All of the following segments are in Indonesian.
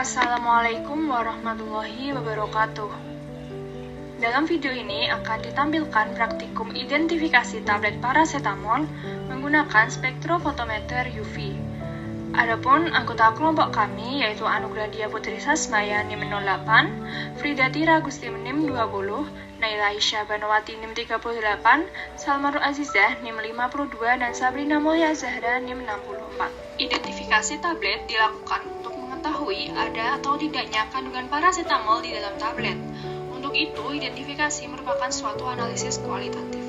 Assalamualaikum warahmatullahi wabarakatuh. Dalam video ini akan ditampilkan praktikum identifikasi tablet paracetamol menggunakan spektrofotometer UV. Adapun anggota kelompok kami yaitu Anugrah Dia Putri Sasmaya NIM 08, Frida Tira Gusti NIM 20, Naila Aisyah Banowati NIM 38, Salmanur Azizah NIM 52, dan Sabrina Mulya Zahra NIM 64. Identifikasi tablet dilakukan untuk mengetahui ada atau tidaknya kandungan paracetamol di dalam tablet. Untuk itu, identifikasi merupakan suatu analisis kualitatif.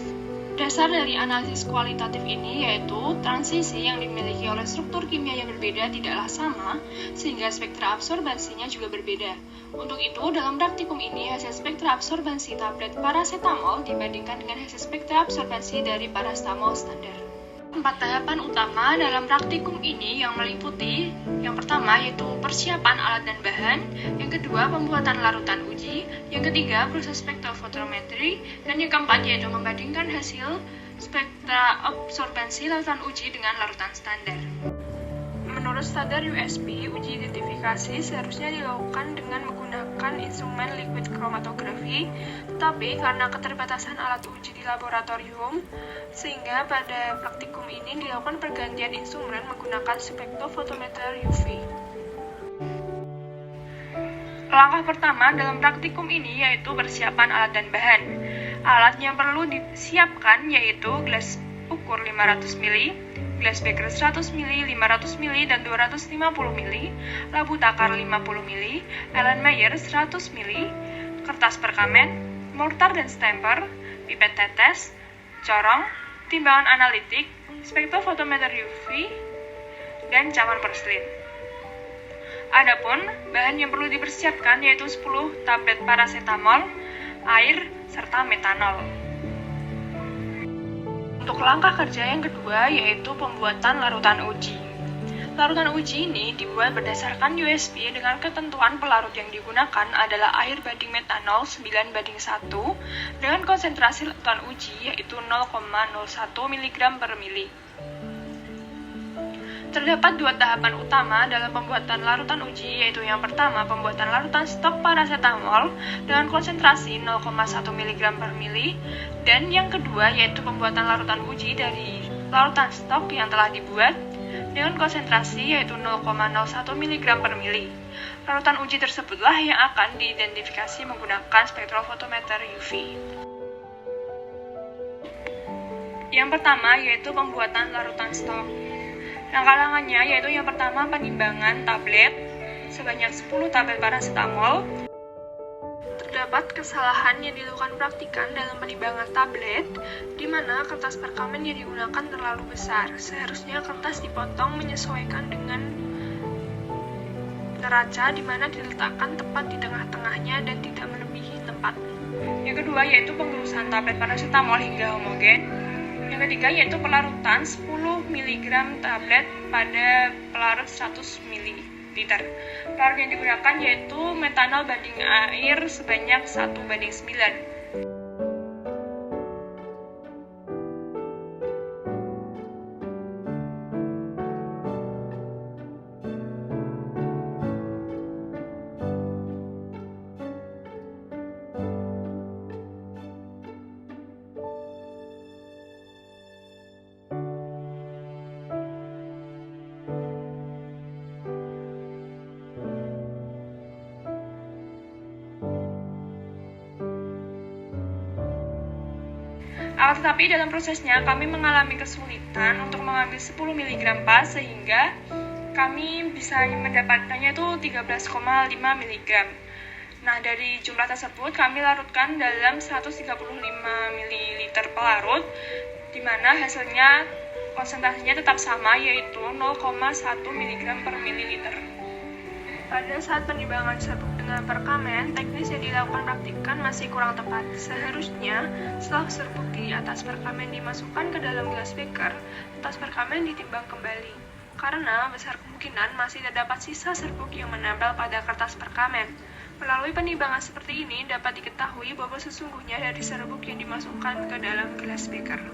Dasar dari analisis kualitatif ini yaitu transisi yang dimiliki oleh struktur kimia yang berbeda tidaklah sama, sehingga spektra absorbansinya juga berbeda. Untuk itu, dalam praktikum ini hasil spektra absorbansi tablet paracetamol dibandingkan dengan hasil spektra absorbansi dari paracetamol standar. 4 tahapan utama dalam praktikum ini yang meliputi yang pertama yaitu persiapan alat dan bahan, yang kedua pembuatan larutan uji, yang ketiga proses spektrofotometri, dan yang keempat yaitu membandingkan hasil spektra absorbansi larutan uji dengan larutan standar. Menurut standar USP, uji identifikasi seharusnya dilakukan dengan menggunakan instrumen liquid chromatografi, tetapi karena keterbatasan alat uji di laboratorium, sehingga pada praktikum ini dilakukan pergantian instrumen menggunakan spektrofotometer UV. Langkah pertama dalam praktikum ini yaitu persiapan alat dan bahan. Alat yang perlu disiapkan yaitu gelas ukur 500 ml, gelas beker 100 ml, 500 ml, dan 250 ml, labu takar 50 ml, Erlenmeyer 100 ml, kertas perkamen, mortar dan stamper, pipet tetes, corong, timbangan analitik, spektrofotometer UV, dan cawan porselin. Adapun bahan yang perlu dipersiapkan yaitu 10 tablet paracetamol, air, serta metanol. Untuk langkah kerja yang kedua yaitu pembuatan larutan uji. Larutan uji ini dibuat berdasarkan USP dengan ketentuan pelarut yang digunakan adalah air banding metanol 9:1 dengan konsentrasi larutan uji yaitu 0,01 mg per mili. Terdapat 2 tahapan utama dalam pembuatan larutan uji, yaitu yang pertama pembuatan larutan stok paracetamol dengan konsentrasi 0,1 mg per mili, dan yang kedua yaitu pembuatan larutan uji dari larutan stok yang telah dibuat dengan konsentrasi yaitu 0,01 mg per mili. Larutan uji tersebutlah yang akan diidentifikasi menggunakan spektrofotometer UV. Yang pertama yaitu pembuatan larutan stok. Langkah-langkahnya yaitu yang pertama penimbangan tablet sebanyak 10 tablet paracetamol. Terdapat kesalahan yang dilakukan praktikan dalam penimbangan tablet, di mana kertas perkamen yang digunakan terlalu besar. Seharusnya kertas dipotong menyesuaikan dengan neraca, di mana diletakkan tepat di tengah-tengahnya dan tidak melebihi tempat. Yang kedua yaitu pengurusan tablet paracetamol hingga homogen. Yang ketiga yaitu pelarutan 10 mg tablet pada pelarut 100 ml. Pelarut yang digunakan yaitu metanol banding air sebanyak 1:9. Akan tetapi dalam prosesnya kami mengalami kesulitan untuk mengambil 10 mg pas, sehingga kami bisa mendapatkannya itu 13,5 mg. Nah, dari jumlah tersebut kami larutkan dalam 135 ml pelarut, di mana hasilnya konsentrasinya tetap sama yaitu 0,1 mg per mililiter. Pada saat penimbangan serbuk dengan perkamen, teknis yang dilakukan praktikan masih kurang tepat. Seharusnya, setelah serbuk di atas perkamen dimasukkan ke dalam gelas beker, atas perkamen ditimbang kembali. Karena besar kemungkinan masih terdapat sisa serbuk yang menempel pada kertas perkamen. Melalui penimbangan seperti ini dapat diketahui bahwa sesungguhnya dari serbuk yang dimasukkan ke dalam gelas beker.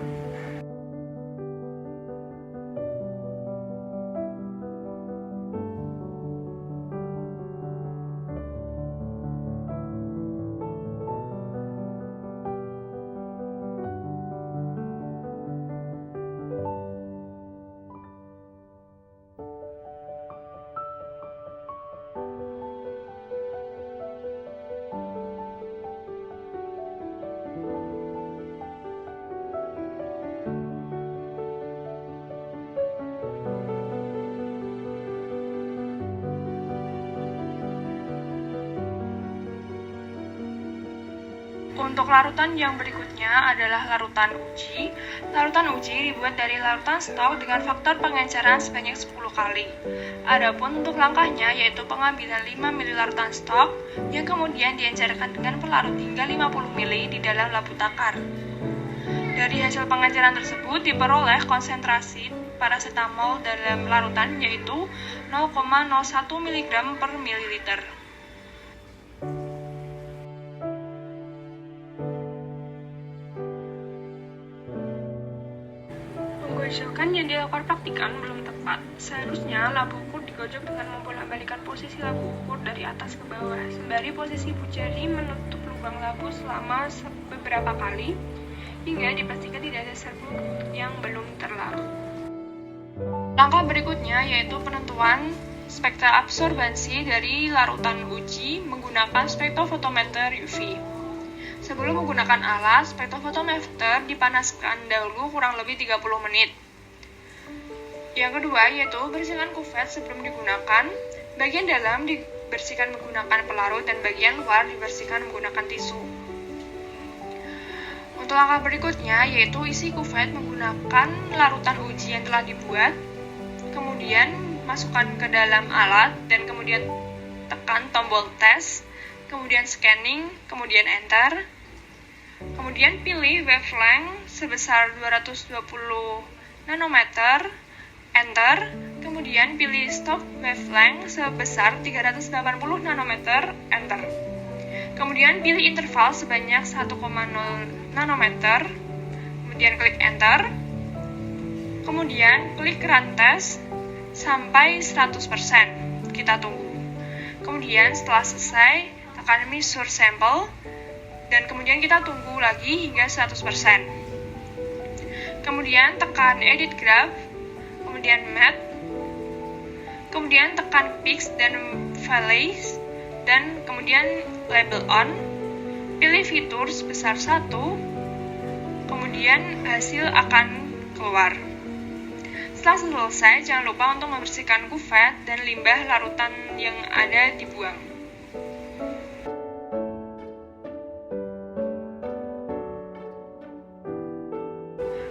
Untuk larutan yang berikutnya adalah larutan uji. Larutan uji dibuat dari larutan stok dengan faktor pengenceran sebanyak 10 kali. Adapun untuk langkahnya yaitu pengambilan 5 ml larutan stok yang kemudian diencerkan dengan pelarut hingga 50 ml di dalam labu takar. Dari hasil pengenceran tersebut diperoleh konsentrasi parasetamol dalam larutan yaitu 0,01 mg per mililiter. Penggojokan yang dilakukan praktikan belum tepat. Seharusnya labu ukur digojok dengan membolak-balikan posisi labu ukur dari atas ke bawah, sembari posisi ibu jari menutup lubang labu selama beberapa kali, hingga dipastikan tidak ada serbuk yang belum terlarut. Langkah berikutnya yaitu penentuan spektra absorbansi dari larutan uji menggunakan spektrofotometer UV. Sebelum menggunakan alat, spektrofotometer dipanaskan dahulu kurang lebih 30 menit. Yang kedua yaitu bersihkan kuvet sebelum digunakan. Bagian dalam dibersihkan menggunakan pelarut dan bagian luar dibersihkan menggunakan tisu. Untuk langkah berikutnya yaitu isi kuvet menggunakan larutan uji yang telah dibuat. Kemudian masukkan ke dalam alat dan kemudian tekan tombol tes, kemudian scanning, kemudian enter. Kemudian pilih wavelength sebesar 220 nanometer, enter. Kemudian pilih stop wavelength sebesar 380 nanometer, enter. Kemudian pilih interval sebanyak 1,0 nanometer, kemudian klik enter. Kemudian klik run test sampai 100%. Kita tunggu. Kemudian setelah selesai, tekan measure sample. Dan kemudian kita tunggu lagi hingga 100%. Kemudian tekan edit graph, kemudian matte, kemudian tekan peaks dan valleys, dan kemudian label on, pilih fitur sebesar 1, kemudian hasil akan keluar. Setelah selesai, jangan lupa untuk membersihkan kuvet dan limbah larutan yang ada dibuang.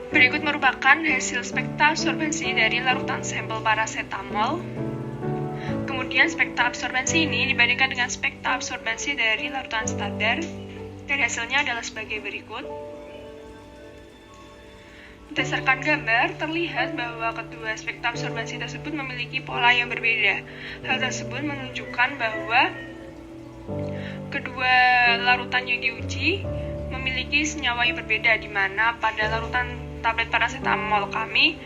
Berikut merupakan hasil spektra absorbensi dari larutan sampel parasetamol. Kemudian spektra absorbensi ini dibandingkan dengan spektra absorbensi dari larutan standar, dan hasilnya adalah sebagai berikut. Berdasarkan gambar, terlihat bahwa kedua spektra absorbensi tersebut memiliki pola yang berbeda. Hal tersebut menunjukkan bahwa kedua larutan yang diuji memiliki senyawa yang berbeda, di mana pada larutan tablet parasetamol kami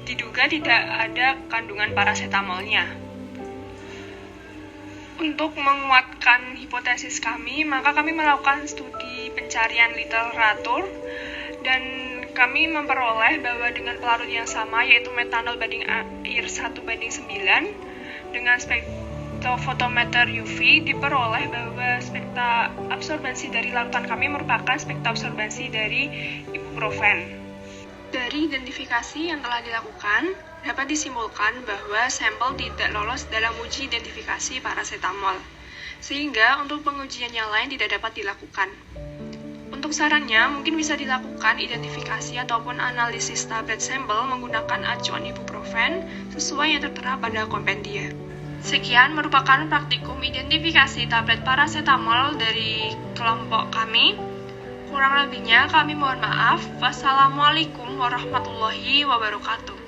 diduga tidak ada kandungan parasetamolnya. Untuk menguatkan hipotesis kami, maka kami melakukan studi pencarian literatur dan kami memperoleh bahwa dengan pelarut yang sama yaitu metanol banding air 1:9 dengan spektrofotometer UV diperoleh bahwa spektra absorbensi dari larutan kami merupakan spektra absorbensi dari ibuprofen. Dari identifikasi yang telah dilakukan, dapat disimpulkan bahwa sampel tidak lolos dalam uji identifikasi parasetamol, sehingga untuk pengujian yang lain tidak dapat dilakukan. Untuk sarannya, mungkin bisa dilakukan identifikasi ataupun analisis tablet sampel menggunakan acuan ibuprofen sesuai yang tertera pada kompendia. Sekian merupakan praktikum identifikasi tablet parasetamol dari kelompok kami. Kurang lebihnya kami mohon maaf. Wassalamualaikum warahmatullahi wabarakatuh.